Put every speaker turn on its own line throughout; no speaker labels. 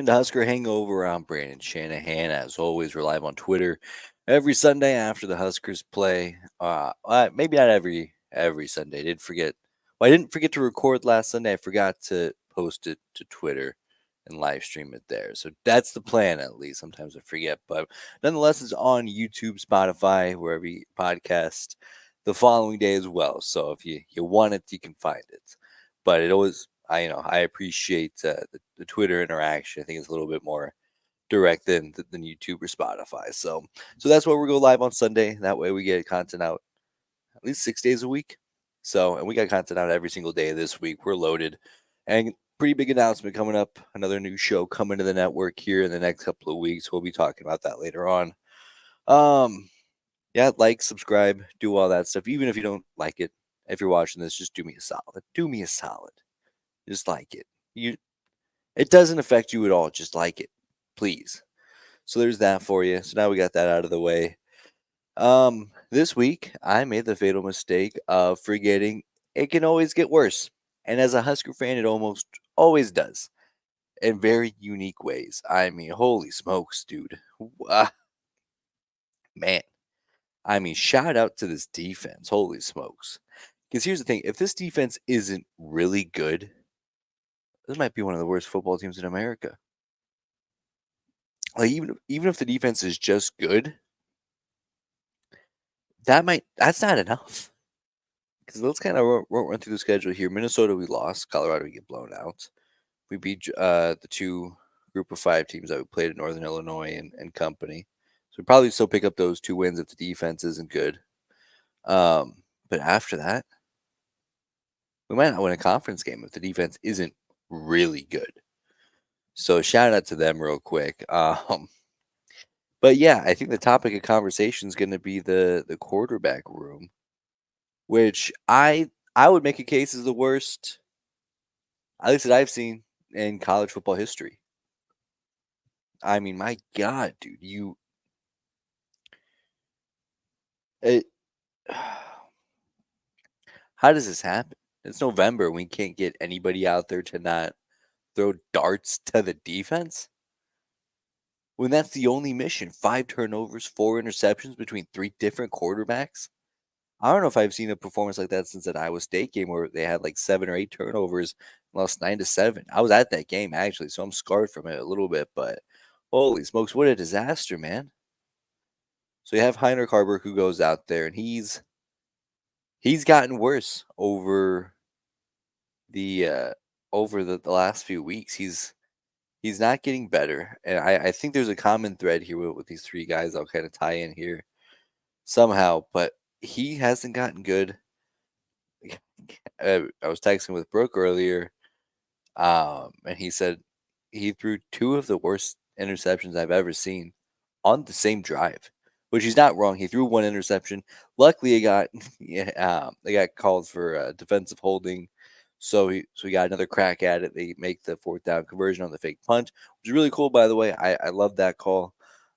into Husker Hangover. I'm Brandon Shanahan. As always, we're live on Twitter every Sunday after the Huskers play. Maybe not every Sunday. I didn't forget to record last Sunday. I forgot to post it to Twitter and live stream it there. So that's the plan, at least. Sometimes I forget, but nonetheless, it's on YouTube, Spotify, wherever you podcast the following day as well. So if you want it, you can find it. But it always I appreciate the Twitter interaction. I think it's a little bit more direct than YouTube or Spotify. So that's why we go live on Sunday. That way we get content out at least 6 days a week. So and we got content out every single day this week. We're loaded, and pretty big announcement coming up. Another new show coming to the network here in the next couple of weeks. We'll be talking about that later on. Yeah, like, subscribe, do all that stuff. Even if you don't like it, if you're watching this, just do me a solid. Do me a solid. Just like it. It doesn't affect you at all. Just like it, please. So there's that for you. So now we got that out of the way. This week I made the fatal mistake of forgetting it can always get worse, and as a Husker fan, it almost always does, in very unique ways. I mean, holy smokes, dude! Man, I mean, shout out to this defense. Holy smokes! Because here's the thing: if this defense isn't really good, this might be one of the worst football teams in America. Like even if the defense is just good, that's not enough. Because let's kind of run through the schedule here. Minnesota, we lost. Colorado, we get blown out. We beat the two group of 5 teams that we played in Northern Illinois and company. So we probably still pick up those 2 wins if the defense isn't good. But after that, we might not win a conference game if the defense isn't really good. So shout out to them real quick. But yeah, I think the topic of conversation is going to be the quarterback room, which I would make a case as the worst, at least that I've seen in college football history. I mean, my God, dude, it, how does this happen? It's November. We can't get anybody out there to not throw darts to the defense. When that's the only mission, 5 turnovers, 4 interceptions between 3 different quarterbacks. I don't know if I've seen a performance like that since that Iowa State game where they had like 7 or 8 turnovers, and lost 9-7. I was at that game actually, so I'm scarred from it a little bit. But holy smokes, what a disaster, man! So you have Heinrich Harburg who goes out there, and he's gotten worse the uh, over the last few weeks. He's not getting better, and I think there's a common thread here with these 3 guys. I'll kind of tie in here somehow, but he hasn't gotten good. I was texting with Brooke earlier, and he said he threw 2 of the worst interceptions I've ever seen on the same drive, which he's not wrong. He threw 1 interception. Luckily, they got called for defensive holding, so he got another crack at it. They make the 4th down conversion on the fake punt, which is really cool, by the way. I love that call.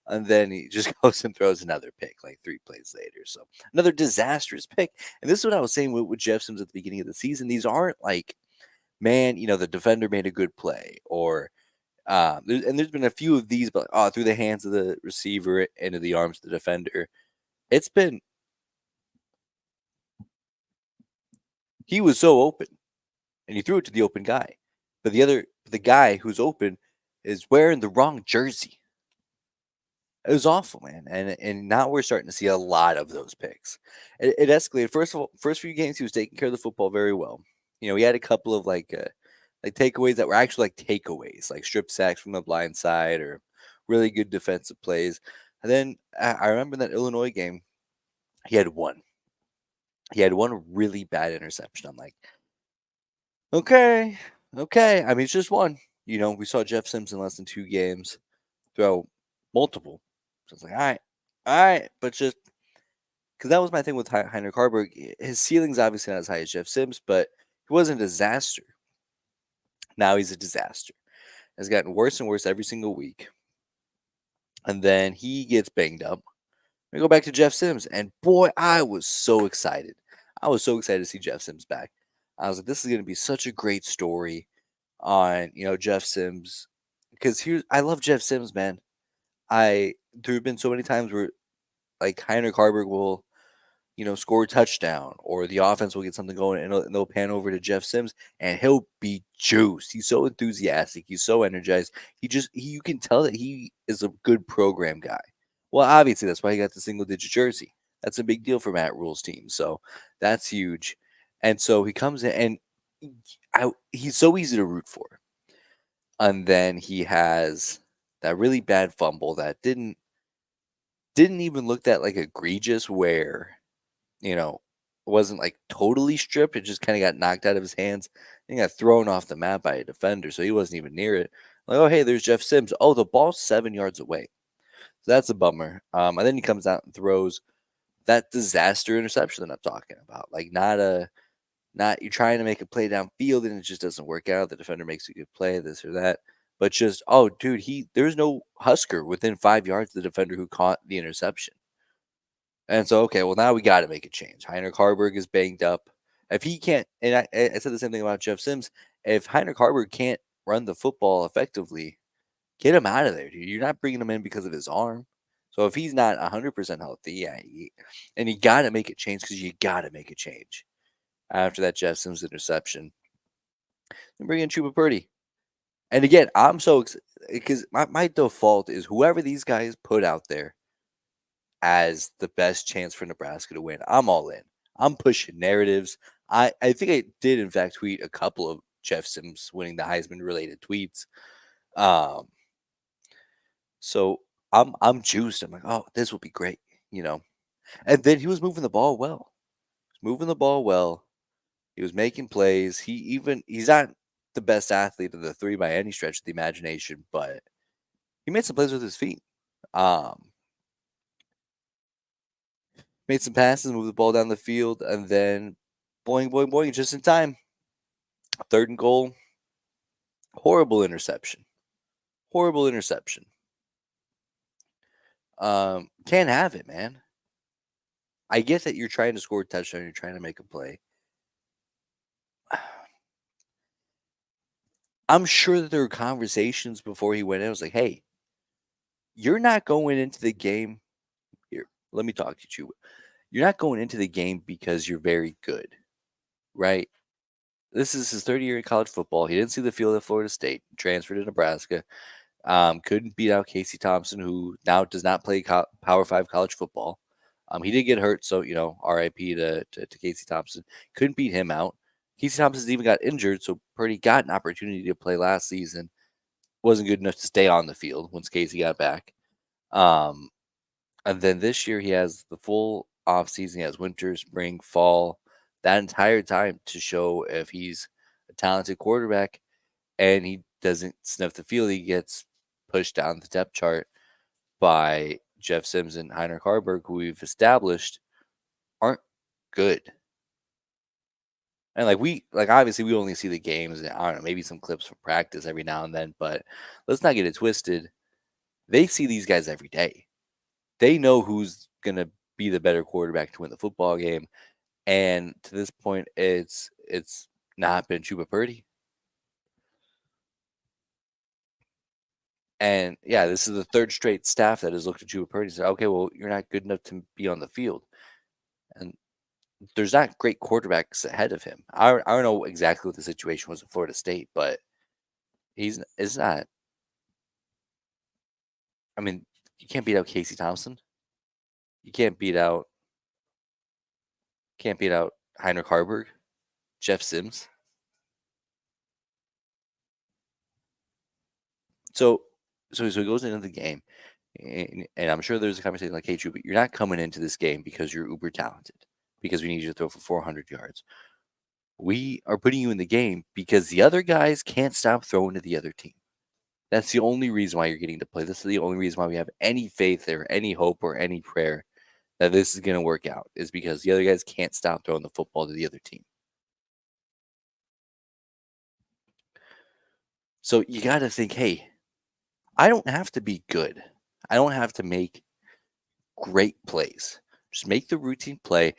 And then he just goes and throws another pick like 3 plays later. So another disastrous pick. And this is what I was saying with Jeff Sims at the beginning of the season. These aren't like, man, the defender made a good play, or there's been a few of these, but through the hands of the receiver into the arms of the defender. It's been he was so open, and he threw it to the open guy, but the guy who's open is wearing the wrong jersey. It was awful, man, and now we're starting to see a lot of those picks. It escalated. First of all, first few games he was taking care of the football very well. He had a couple of like takeaways that were actually like takeaways, like strip sacks from the blind side or really good defensive plays. And then I remember that Illinois game, he had one. He had one really bad interception. I'm like, okay, okay. I mean, it's just one. We saw Jeff Simpson less than 2 games throw multiple. So it's like, all right, but just because that was my thing with Heinrich Harburg. His ceiling's obviously not as high as Jeff Sims, but he wasn't a disaster. Now he's a disaster. It's gotten worse and worse every single week. And then he gets banged up. We go back to Jeff Sims, and boy, I was so excited. I was so excited to see Jeff Sims back. I was like, this is going to be such a great story on Jeff Sims because here's I love Jeff Sims, man. There have been so many times where like Heinrich Harburg will score a touchdown or the offense will get something going and they'll pan over to Jeff Sims and he'll be juiced. He's so enthusiastic. He's so energized. You can tell that he is a good program guy. Well, obviously that's why he got the single digit jersey. That's a big deal for Matt Rule's team. So that's huge. And so he comes in and he's so easy to root for. And then he has that really bad fumble that didn't even look that like egregious where it wasn't like totally stripped. It just kind of got knocked out of his hands and got thrown off the map by a defender. So he wasn't even near it. Like, oh, hey, there's Jeff Sims. Oh, the ball's 7 yards away. So that's a bummer. And then he comes out and throws that disaster interception that I'm talking about. Like, not you're trying to make a play downfield and it just doesn't work out. The defender makes a good play, this or that. But just, oh, dude, there's no Husker within 5 yards of the defender who caught the interception. And so, okay, well, now we got to make a change. Heinrich Harburg is banged up. If he can't, and I said the same thing about Jeff Sims, if Heinrich Harburg can't run the football effectively, get him out of there, dude. You're not bringing him in because of his arm. So if he's not 100% healthy, yeah, and you got to make a change because you got to make a change after that Jeff Sims interception. And bring in Cubba Purdy. And again, I'm so excited because my default is whoever these guys put out there as the best chance for Nebraska to win. I'm all in. I'm pushing narratives. I think I did in fact tweet a couple of Jeff Sims winning the Heisman related tweets. Um, so I'm juiced. I'm like, oh, this will be great, you know. And then he was moving the ball well. Moving the ball well. He was making plays. He's not the best athlete of the three by any stretch of the imagination, but he made some plays with his feet. Um, Made some passes, moved the ball down the field, and then boing, boing, boing, just in time. 3rd and goal. Horrible interception. Horrible interception. Can't have it, man. I get that you're trying to score a touchdown, you're trying to make a play. I'm sure that there were conversations before he went in. I was like, hey, you're not going into the game. Here, let me talk to you. You're not going into the game because you're very good, right? This is his 3rd year in college football. He didn't see the field at Florida State, transferred to Nebraska. Couldn't beat out Casey Thompson, who now does not play Power 5 college football. He did get hurt, so, RIP to Casey Thompson. Couldn't beat him out. Casey Thompson even got injured, so Purdy got an opportunity to play last season. Wasn't good enough to stay on the field once Casey got back. And then this year he has the full offseason. He has winter, spring, fall, that entire time to show if he's a talented quarterback, and he doesn't sniff the field. He gets pushed down the depth chart by Jeff Sims and Heinrich Harburg, who we've established aren't good. And obviously we only see the games and I don't know, maybe some clips from practice every now and then, but let's not get it twisted. They see these guys every day. They know who's gonna be the better quarterback to win the football game. And to this point, it's not been Cubba Purdy. And yeah, this is the 3rd straight staff that has looked at Cubba Purdy and said, okay, well, you're not good enough to be on the field. And there's not great quarterbacks ahead of him. I don't know exactly what the situation was at Florida State, but it's not. I mean, you can't beat out Casey Thompson. You can't beat out Heinrich Harburg, Jeff Sims. So he goes into the game, and I'm sure there's a conversation like, hey, Drew, but you're not coming into this game because you're uber talented, because we need you to throw for 400 yards. We are putting you in the game because the other guys can't stop throwing to the other team. That's the only reason why you're getting to play. This is the only reason why we have any faith or any hope or any prayer that this is going to work out, is because the other guys can't stop throwing the football to the other team. So you got to think, hey, I don't have to be good. I don't have to make great plays. Just make the routine play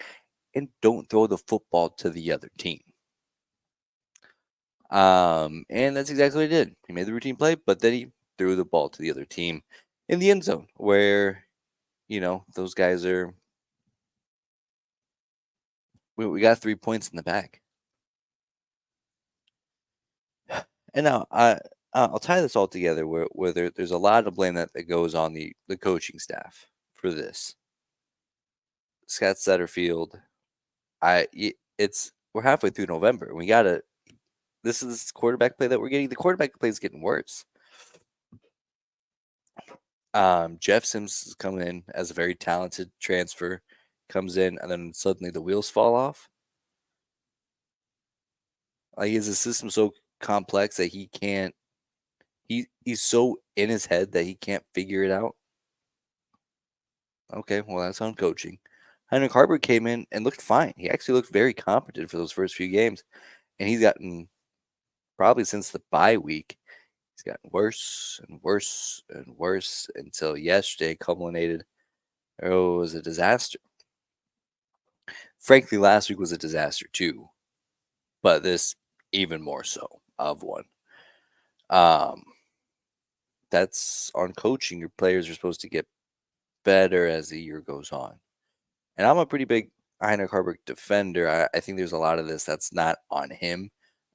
and don't throw the football to the other team. And that's exactly what he did. He made the routine play, but then he threw the ball to the other team in the end zone where, those guys are. We got 3 points in the bag. And now I'll tie this all together where there's a lot of blame that goes on the coaching staff for this. Scott Satterfield, it's we're halfway through November. We gotta. This is quarterback play that we're getting. The quarterback play is getting worse. Jeff Sims is coming in as a very talented transfer, comes in, and then suddenly the wheels fall off. Like, is the system so complex that he can't? He's so in his head that he can't figure it out. Okay, well that's on coaching. Heinrich Haarberg came in and looked fine. He actually looked very competent for those first few games, and he's gotten probably since the bye week. He's gotten worse and worse and worse until yesterday culminated. Oh, it was a disaster. Frankly, last week was a disaster too, but this even more so of one. Um, that's on coaching. Your players are supposed to get better as the year goes on. And I'm a pretty big Heinrich Haarberg defender. I think there's a lot of this that's not on him,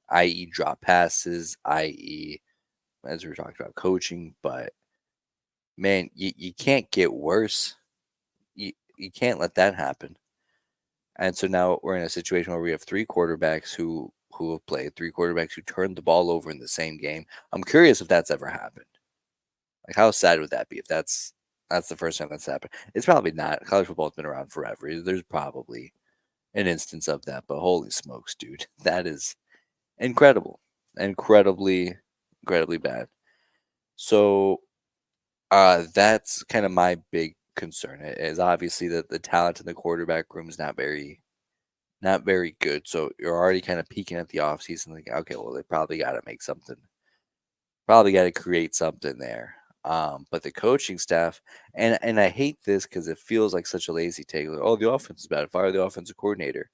i.e., drop passes, i.e., as we were talking about coaching. But man, you can't get worse. You can't let that happen. And so now we're in a situation where we have 3 quarterbacks who have played, 3 quarterbacks who turned the ball over in the same game. I'm curious if that's ever happened. Like, how sad would that be if that's the first time that's happened? It's probably not. College football's been around forever. There's probably an instance of that, but holy smokes, dude, that is incredible, incredibly bad. So, that's kind of my big concern. Is obviously that the talent in the quarterback room is not very good. So you're already kind of peeking at the offseason, like, okay, well, they probably got to make something, probably got to create something there. But the coaching staff, and I hate this because it feels like such a lazy take. Like, oh, the offense is bad. Fire the offensive coordinator.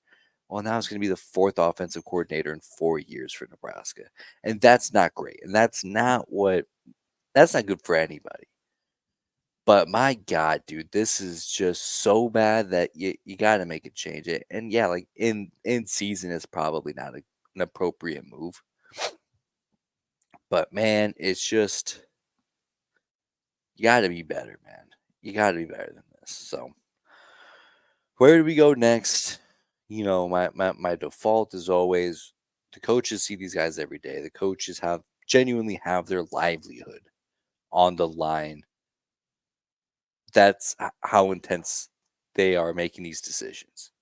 Well, now it's going to be the 4th offensive coordinator in 4 years for Nebraska, and that's not great. And that's not good for anybody. But my God, dude, this is just so bad that you got to make a change. And yeah, like in season is probably not an appropriate move. But man, it's just you got to be better, man. You got to be better than this. So where do we go next? My default is always the coaches see these guys every day. The coaches genuinely have their livelihood on the line. That's how intense they are making these decisions.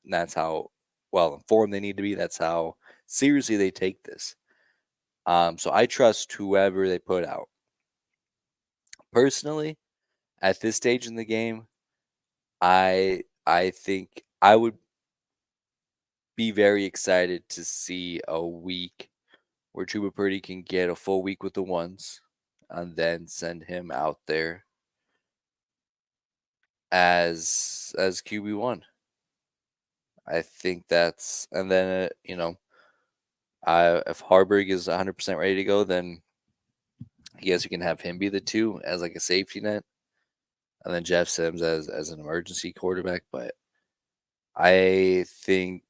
And that's how well informed they need to be. That's how seriously they take this. So I trust whoever they put out. Personally, at this stage in the game, I think I would be very excited to see a week where Cubba Purdy can get a full week with the ones and then send him out there as QB1. I think that's and then if Harburg is 100% ready to go, then I guess you can have him be the 2 as like a safety net, and then Jeff Sims as an emergency quarterback. But I think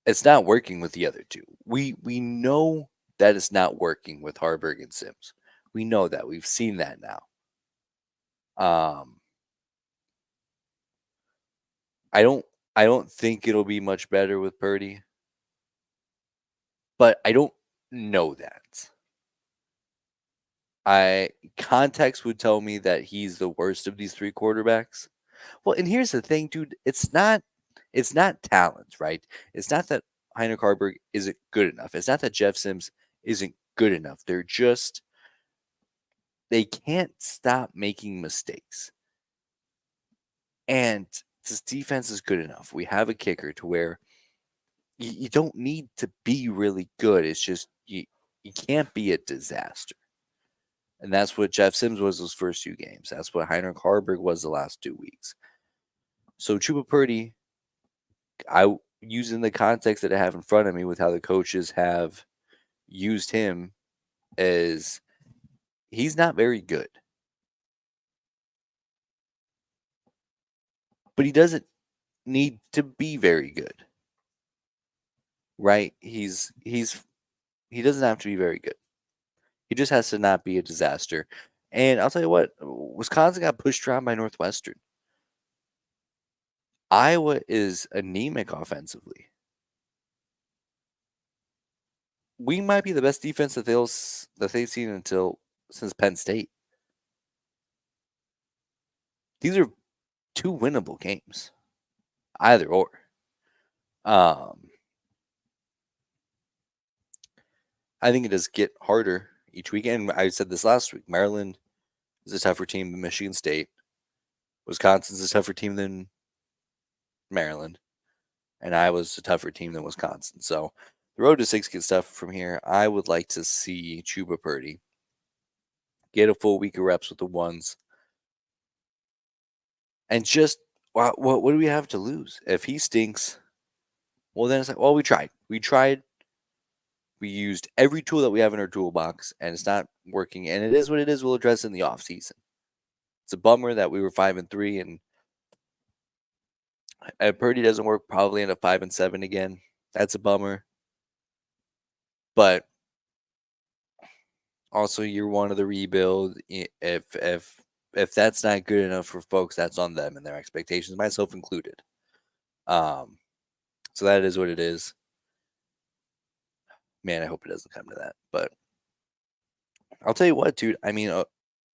it's not working with the other 2. We know that it's not working with Harburg and Sims. We know that. We've seen that now. Um, I don't think it'll be much better with Purdy, but I don't know that. Context would tell me that he's the worst of these 3 quarterbacks. Well, and here's the thing, dude. It's not talent, right? It's not that Heinrich Haarberg isn't good enough. It's not that Jeff Sims isn't good enough. They can't stop making mistakes. And this defense is good enough. We have a kicker to where you don't need to be really good. It's just you can't be a disaster. And that's what Jeff Sims was those first 2 games. That's what Heinrich Haarberg was the last 2 weeks. So Cubba Purdy, using the context that I have in front of me with how the coaches have used him, is He's not very good, but he doesn't need to be very good, right? He doesn't have to be very good. He just has to not be a disaster. And I'll tell you what, Wisconsin got pushed around by Northwestern. Iowa is anemic offensively. We might be the best defense that they've seen since Penn State. These are two winnable games, either or. Um, I think it does get harder each weekend. I said this last week. Maryland is a tougher team than Michigan State. Wisconsin's a tougher team than Maryland, and Iowa's a tougher team than Wisconsin. So the road to 6 gets tough from here. I would like to see Cubba Purdy get a full week of reps with the ones, and just what do we have to lose if he stinks? Well, then it's like, well, we tried. We used every tool that we have in our toolbox, and it's not working. And it is what it is. We'll address it in the offseason. It's a bummer that we were 5-3, and Purdy doesn't work. Probably end up 5-7 again. That's a bummer. But also, year one of the rebuild. If that's not good enough for folks, that's on them and their expectations, myself included. So that is what it is. Man, I hope it doesn't come to that. But I'll tell you what, dude. I mean,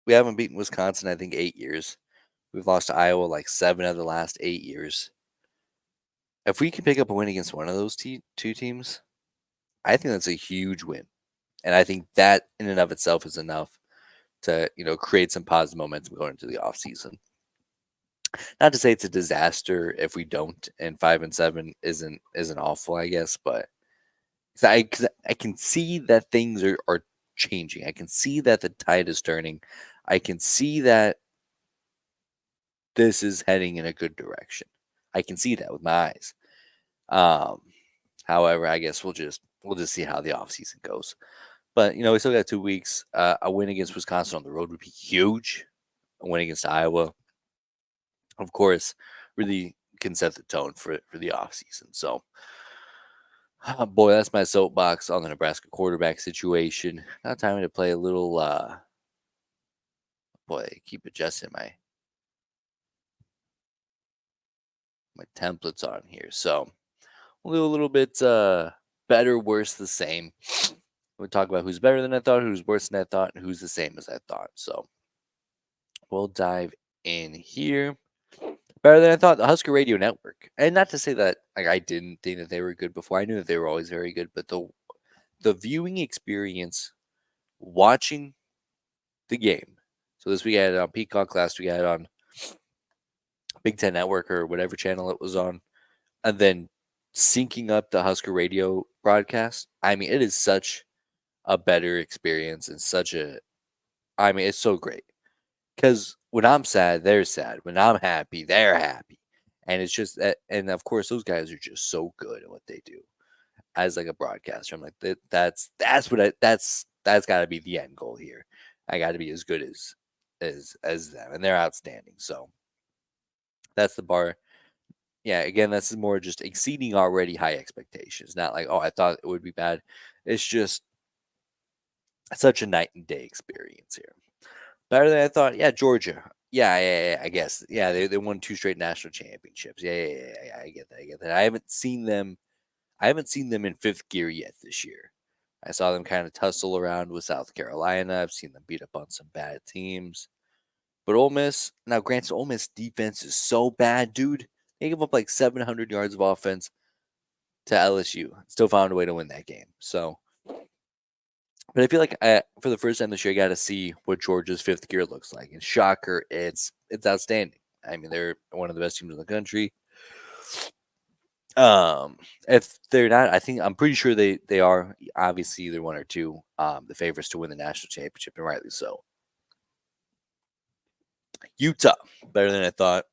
we haven't beaten Wisconsin, I think, 8 years. We've lost to Iowa like 7 of the last 8 years. If we can pick up a win against one of those two teams, I think that's a huge win. And I think that in and of itself is enough to, create some positive momentum going into the offseason. Not to say it's a disaster if we don't, and 5-7 isn't awful, I guess, but cause I can see that things are changing. I can see that the tide is turning. I can see that this is heading in a good direction. I can see that with my eyes. However, I guess we'll just see how the offseason goes. But we still got 2 weeks. A win against Wisconsin on the road would be huge. A win against Iowa, of course, really can set the tone for the offseason. So, boy, that's my soapbox on the Nebraska quarterback situation. Now time to play a little. Boy, I keep adjusting my templates on here. So we'll do a little bit better, worse, the same. We'll talk about who's better than I thought, who's worse than I thought, and who's the same as I thought. So we'll dive in here. Better than I thought, the Husker Radio Network. And not to say that I didn't think that they were good before. I knew that they were always very good, but the viewing experience watching the game. So this week I had it on Peacock, last week I had it on Big Ten Network or whatever channel it was on, and then syncing up the Husker Radio broadcast. I mean, it is such a better experience and it's so great. Because when I'm sad, they're sad. When I'm happy, they're happy. And it's just that, and of course, those guys are just so good at what they do as like a broadcaster. I'm like, that's got to be the end goal here. I got to be as good as them, and they're outstanding. So that's the bar. Yeah, again, this is more just exceeding already high expectations. Not like, oh, I thought it would be bad. It's just such a night and day experience here. Better than I thought. Yeah, Georgia. Yeah, I guess. Yeah, they won 2 straight national championships. Yeah, I get that. I haven't seen them in fifth gear yet this year. I saw them kind of tussle around with South Carolina. I've seen them beat up on some bad teams. But Ole Miss, now granted, Ole Miss defense is so bad, dude. They give up like 700 yards of offense to LSU. Still found a way to win that game. So, but I feel like for the first time this year, I got to see what Georgia's fifth gear looks like. And shocker, it's outstanding. I mean, they're one of the best teams in the country. If they're not, I'm pretty sure they are. Obviously, either one or two. The favorites to win the national championship, and rightly so. Utah, better than I thought.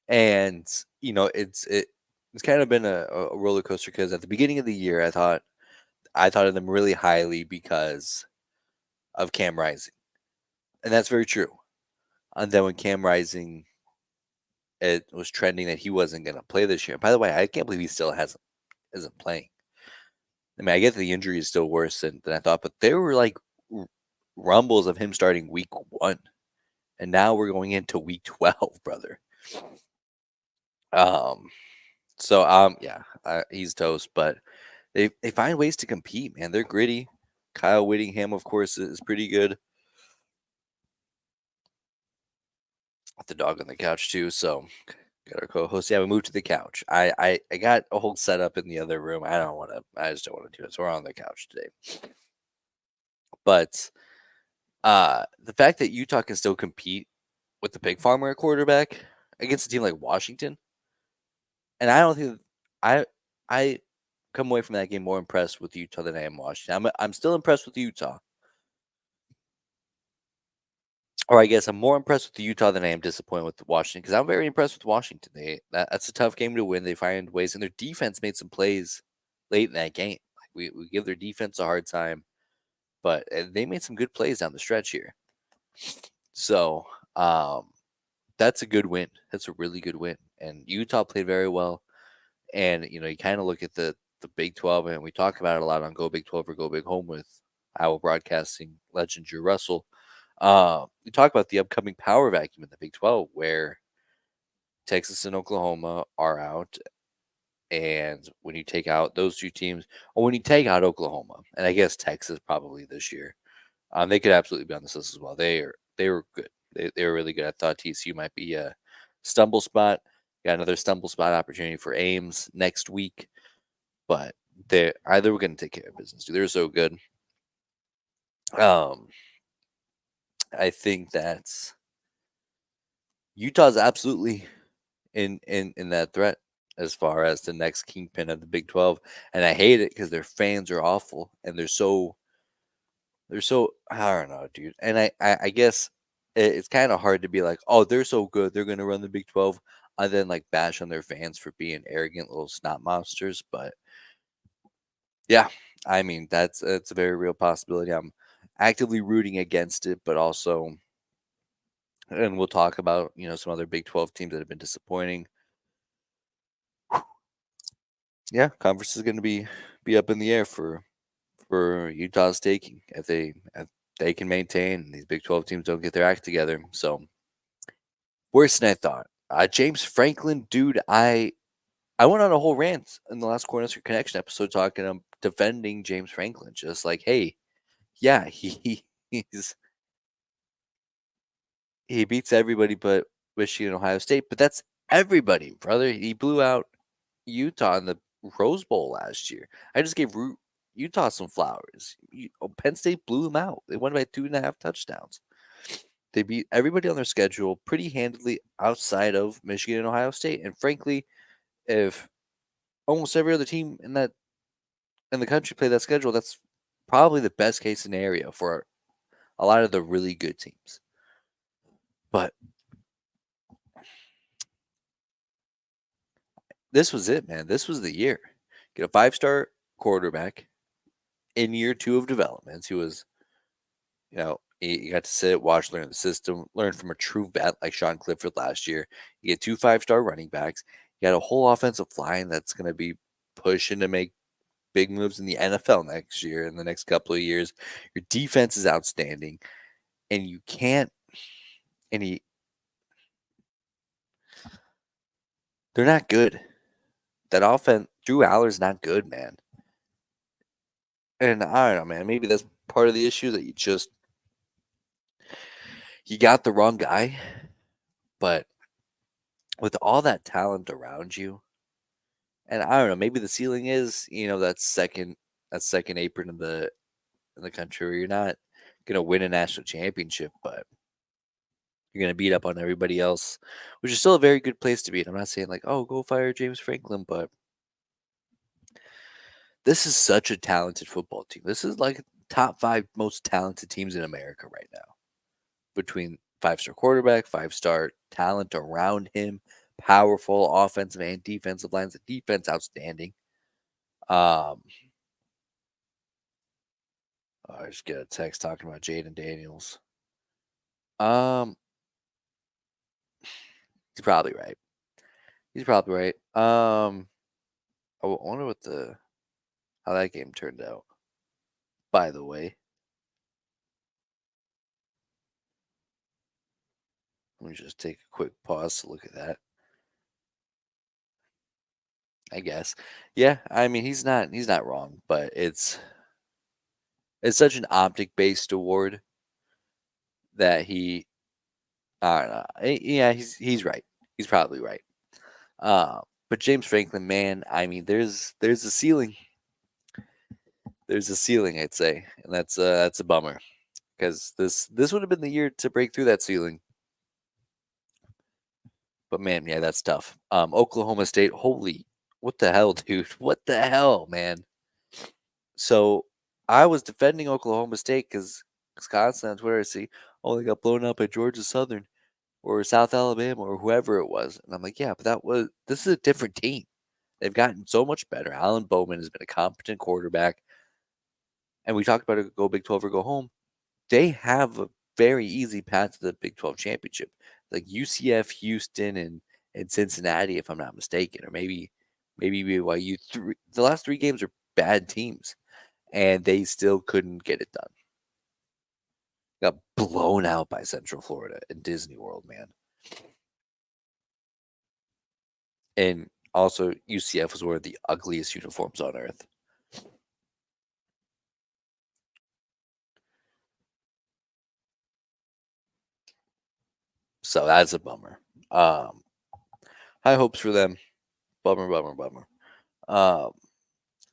And it's kind of been a roller coaster because at the beginning of the year, I thought of them really highly because of Cam Rising, and that's very true. And then when Cam Rising, it was trending that he wasn't going to play this year. By the way, I can't believe he still isn't playing. I mean, I get that the injury is still worse than I thought, but there were like rumbles of him starting week 1, and now we're going into week 12, brother. Um, so yeah, he's toast, but they find ways to compete, man. They're gritty. Kyle Whittingham, of course, is pretty good. The dog on the couch too. So got our co-host. Yeah, we moved to the couch. I got a whole setup in the other room. I just don't want to do it. So we're on the couch today. But the fact that Utah can still compete with the big farmer at quarterback against a team like Washington, and I don't think I come away from that game more impressed with Utah than I am Washington. I'm still impressed with Utah. Or I guess I'm more impressed with the Utah than I am disappointed with Washington because I'm very impressed with Washington. That's a tough game to win. They find ways, and their defense made some plays late in that game. Like we give their defense a hard time, but they made some good plays down the stretch here. So that's a good win. That's a really good win. And Utah played very well. And you kind of look at the Big 12, and we talk about it a lot on Go Big 12 or Go Big Home with Iowa broadcasting legend Drew Russell. We talk about the upcoming power vacuum in the Big 12, where Texas and Oklahoma are out. And when you take out those two teams, or when you take out Oklahoma, and I guess Texas probably this year, they could absolutely be on this list as well. They were good. They were really good. I thought TCU might be a stumble spot. Got another stumble spot opportunity for Ames next week, but they were going to take care of business. Dude. They're so good. I think that Utah's absolutely in that threat as far as the next kingpin of the Big 12, and I hate it because their fans are awful and they're so I don't know, dude. And I guess it's kind of hard to be like, oh, they're so good, they're gonna run the Big 12, and then like bash on their fans for being arrogant little snot monsters. But yeah, I mean that's a very real possibility. I'm actively rooting against it, but also, and we'll talk about some other Big 12 teams that have been disappointing. Yeah, conference is going to be up in the air for Utah's taking if they can maintain these Big 12 teams don't get their act together. So worse than I thought. James Franklin, dude, I went on a whole rant in the last Cornhusker Connection episode talking defending James Franklin, just like, hey, yeah, he beats everybody but Michigan and Ohio State, but that's everybody, brother. He blew out Utah in the Rose Bowl last year. I just gave Utah some flowers. Penn State blew them out. They won by 2.5 touchdowns. They beat everybody on their schedule pretty handily outside of Michigan and Ohio State. And frankly, if almost every other team in the country play that schedule, that's probably the best case scenario for a lot of the really good teams. But this was it, man. This was the year. Get a 5-star quarterback in year 2 of development who was, you got to sit, watch, learn the system, learn from a true vet like Sean Clifford last year. You get 2 5-star running backs. You got a whole offensive line that's going to be pushing to make big moves in the NFL next year, in the next couple of years. Your defense is outstanding, and you can't. And they're not good. That offense, Drew Aller's not good, man. And I don't know, man. Maybe that's part of the issue that you got the wrong guy. But with all that talent around you, and I don't know, maybe the ceiling is, that second apron in the country where you're not gonna win a national championship, but you're gonna beat up on everybody else, which is still a very good place to be. And I'm not saying like, oh, go fire James Franklin, but this is such a talented football team. This is like top 5 most talented teams in America right now. Between 5-star quarterback, 5-star talent around him, powerful offensive and defensive lines. The defense outstanding. Um, I just get a text talking about Jaden Daniels. Um, he's probably right. He's probably right. I wonder what the how that game turned out. By the way, let me just take a quick pause to look at that. I guess, yeah. I mean, he's not wrong, but it's such an optic based award that he I don't know. Yeah, he's right. He's probably right. Uh, but James Franklin, man, I mean, there's a ceiling. There's a ceiling, I'd say, and that's a bummer because this would have been the year to break through that ceiling. But man, yeah, that's tough. Oklahoma State, holy, what the hell, dude? What the hell, man? So I was defending Oklahoma State because Wisconsin on Twitter, I see, oh, they got blown out by Georgia Southern or South Alabama or whoever it was, and I'm like, yeah, but this is a different team. They've gotten so much better. Alan Bowman has been a competent quarterback, and we talked about it, go Big 12 or go home. They have a very easy path to the Big 12 championship, like UCF, Houston, and Cincinnati, if I'm not mistaken, or maybe BYU. The last three games are bad teams, and they still couldn't get it done. Got blown out by Central Florida in Disney World, man. And also, UCF was one of the ugliest uniforms on earth. So that's a bummer. High hopes for them. Bummer, bummer, bummer. Um,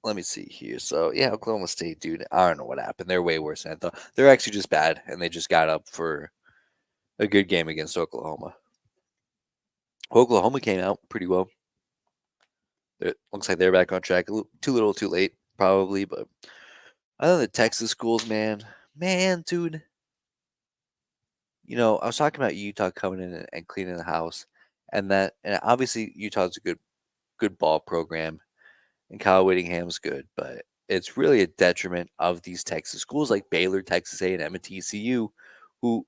Let me see here. So yeah, Oklahoma State, dude. I don't know what happened. They're way worse than I thought. They're actually just bad, and they just got up for a good game against Oklahoma. Oklahoma came out pretty well. It looks like they're back on track. Too little, too late, probably. But other than the Texas schools, man, dude. I was talking about Utah coming in and cleaning the house, and obviously Utah's a good ball program, and Kyle Whittingham's good, but it's really a detriment of these Texas schools like Baylor, Texas A&M, and TCU, who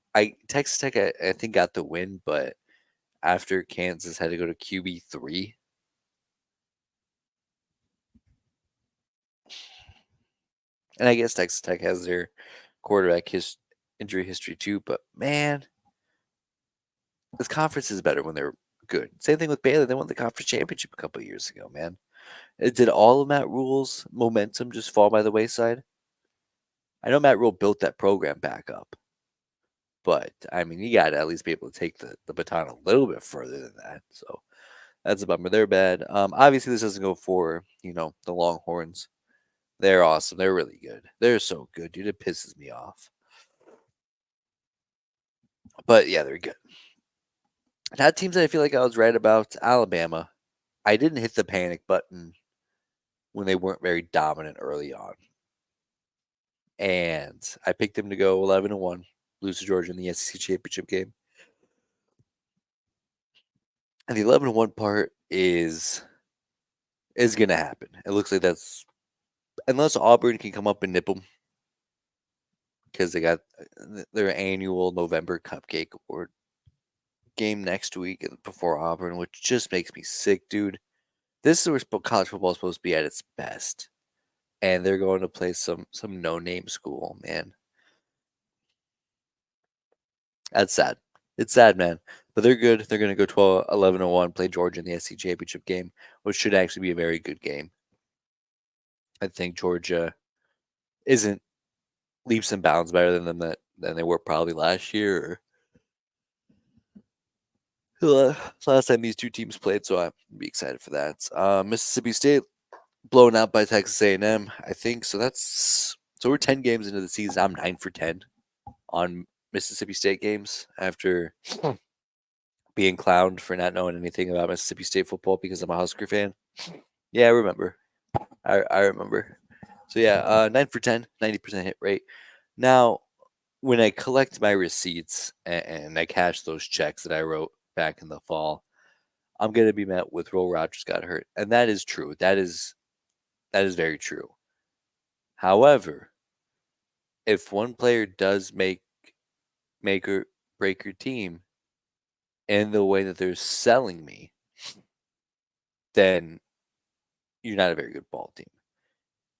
Texas Tech I think got the win, but after Kansas had to go to QB3, and I guess Texas Tech has their quarterback injury history too. But man, this conference is better when they're good. Same thing with Baylor; they won the conference championship a couple of years ago. Man, did all of Matt Rule's momentum just fall by the wayside? I know Matt Rule built that program back up. But I mean, you got to at least be able to take the baton a little bit further than that. So that's a bummer. They're bad. Obviously, this doesn't go for the Longhorns. They're awesome. They're really good. They're so good, dude. It pisses me off. But yeah, they're good. Now, teams that I feel like I was right about, Alabama. I didn't hit the panic button when they weren't very dominant early on, and I picked them to go 11-1, lose to Georgia in the SEC championship game. And the 11-1 part is going to happen. It looks like that's unless Auburn can come up and nip them because they got their annual November Cupcake Award game next week before Auburn, which just makes me sick, dude. This is where college football is supposed to be at its best, and they're going to play some no name school, man. That's sad. It's sad, man. But they're good. They're going to go 12, 11-1, play Georgia in the SEC championship game, which should actually be a very good game. I think Georgia isn't leaps and bounds better than them than they were probably last year. Last time these two teams played, so I'd be excited for that. Mississippi State blown out by Texas A&M, I think. So we're 10 games into the season. I'm 9 for 10 on Mississippi State games after being clowned for not knowing anything about Mississippi State football because I'm a Husker fan. Yeah, I remember. I remember. So yeah, 9 for 10, 90% hit rate. Now, when I collect my receipts and I cash those checks that I wrote back in the fall, I'm going to be met with Will Rogers got hurt. And that is true. That is very true. However, if one player does make or break your team in the way that they're selling me, then you're not a very good ball team.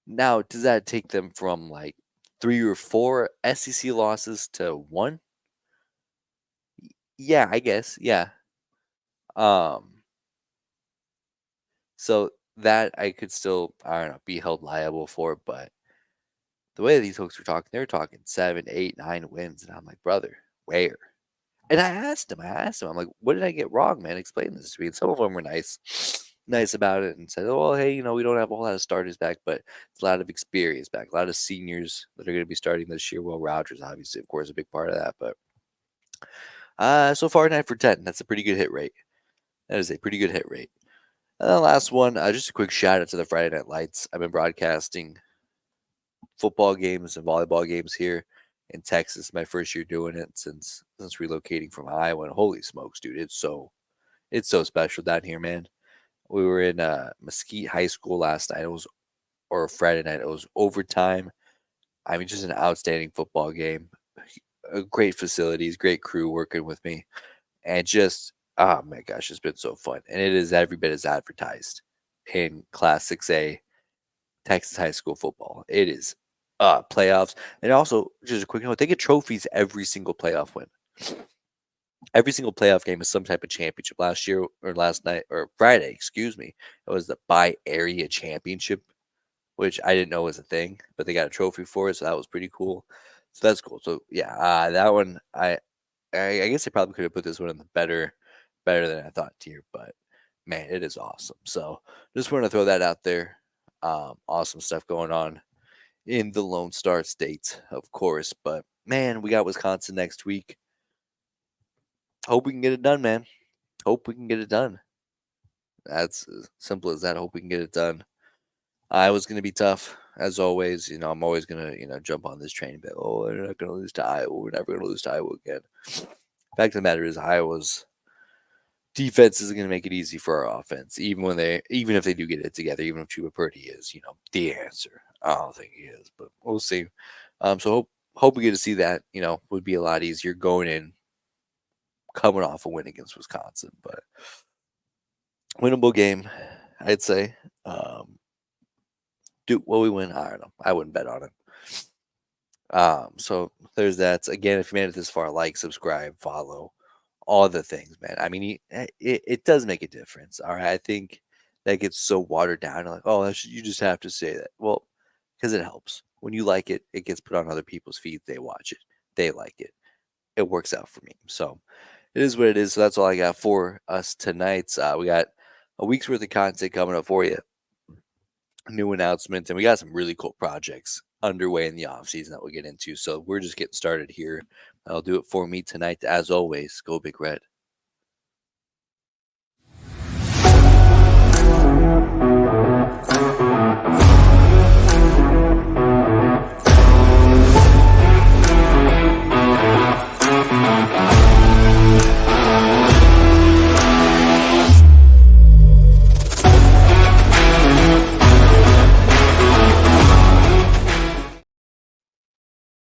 Now, does that take them from like 3 or 4 SEC losses to 1? Yeah, I guess. Yeah. Um, so that I could still, I don't know, be held liable for, but the way these folks were talking, they're talking 7, 8, 9 wins, and I'm like, brother, where? And I asked him, I'm like, what did I get wrong, man? Explain this to me. And some of them were nice about it, and said, oh, well, hey, we don't have a whole lot of starters back, but it's a lot of experience back, a lot of seniors that are going to be starting this year. Will Rogers, obviously, of course, a big part of that, but so far 9 for 10. That's a pretty good hit rate. That is a pretty good hit rate. And the last one, just a quick shout out to the Friday Night Lights. I've been broadcasting football games and volleyball games here in Texas. My first year doing it since relocating from Iowa. And holy smokes, dude, it's so special down here, man. We were in Mesquite High School last night. Or Friday night. It was overtime. I mean, just an outstanding football game. Great facilities, great crew working with me, and just oh my gosh, it's been so fun. And it is every bit as advertised in Class 6A Texas high school football. It is playoffs. And also, just a quick note, they get trophies every single playoff win. Every single playoff game is some type of championship. Last year or last night or Friday, excuse me, it was the by area championship, which I didn't know was a thing, but they got a trophy for it, so that was pretty cool. So that's cool. So yeah, that one I guess I probably could have put this one in the better than I thought tier, but man, it is awesome. So just want to throw that out there. Awesome stuff going on in the Lone Star State, of course. But man, we got Wisconsin next week. Hope we can get it done, man. Hope we can get it done. That's as simple as that. Hope we can get it done. Iowa's going to be tough, as always. I'm always going to, jump on this train. But, oh, we're not going to lose to Iowa. We're never going to lose to Iowa again. Fact of the matter is, Iowa's defense isn't going to make it easy for our offense, even if they do get it together. Even if Cubba Purdy is, the answer. I don't think he is, but we'll see. So hope we get to see that. Would be a lot easier going in, coming off a win against Wisconsin, but winnable game, I'd say. Will we win? I don't know. I wouldn't bet on it. So there's that. Again, if you made it this far, like, subscribe, follow, all the things, man. I mean, it does make a difference. All right, I think that gets so watered down. Like, oh, you just have to say that. Well, because it helps. When you like it, it gets put on other people's feeds. They watch it. They like it. It works out for me. So it is what it is. So that's all I got for us tonight. We got a week's worth of content coming up for you. New announcements, and we got some really cool projects underway in the off season that we'll get into. So we're just getting started here. That'll do it for me tonight. As always, go Big Red.